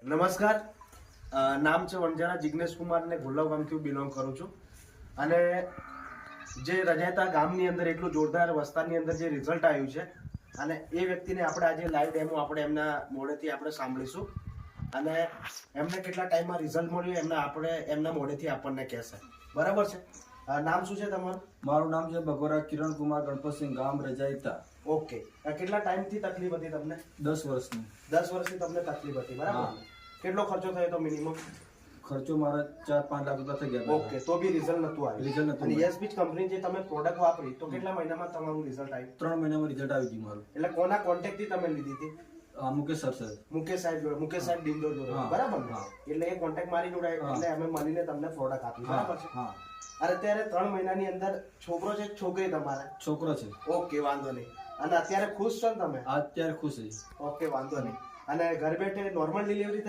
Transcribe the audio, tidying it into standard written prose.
નમસ્કાર, નામ છે વણજારા જિગ્નેશ કુમાર ને ગુલાવ ગામથી બિલોંગ કરું છું. અને જે રજાયતા ગામની અંદર એટલું જોરદાર વસ્તારની અંદર જે રિઝલ્ટ આવ્યું છે અને એ વ્યક્તિને આપણે આજે લાઈવ ડેમો આપણે એમના મોઢેથી આપણે સાંભળીશું અને એમને કેટલા ટાઈમમાં રિઝલ્ટ મળ્યું એમને આપણે એમના મોઢેથી આપણને કહેશે. બરાબર છે? નામ શું છે તમારું? મારું નામ છે બગોરા કિરણ કુમાર ગણપતસિંહ, ગામ રજાયતા. ઓકે. કેટલા ટાઈમથી તકલીફ હતી તમને? 10 વર્ષની. 10 વર્ષથી તમને તકલીફ હતી, બરાબર? કેટલો ખર્ચો થયો તો મિનિમમ? ખર્ચો મારા 4-5 લાખ રૂપિયા થઈ ગયા. ઓકે, તો બી રિઝલ્ટ નતું આવ્યું. રિઝલ્ટ નતું અને આવ્યું. યસ બીચ કંપની જે તમે પ્રોડક્ટ વાપરી તો કેટલા મહિનામાં તમારું રિઝલ્ટ આવ્યું? 3 મહિનામાં રિઝલ્ટ આવી ગયું મારું. એટલે કોના કોન્ટેક્ટ થી તમે લીધી હતી? મુકેશ સર. મુકેશ સાહેબ જોડે, મુકેશ સાહેબ ડિંડોર જોડે, હા, બરાબર ને? હા. એટલે એ કોન્ટેક્ટ મારી જોડે એટલે અમે મળીને તમને પ્રોડક્ટ આપી, બરાબર છે? હા. અને અત્યારે 3 મહિનાની અંદર છોકરો છે કે છોકરી તમારે? છોકરો છે. ઓકે, વાંધો નહીં. અને અત્યારે ખુશ છો ને તમે? અત્યારે ખુશ છે. ઓકે, વાંધો નહીં. અને ઘર બેઠે નોર્મલ ડિલિવરી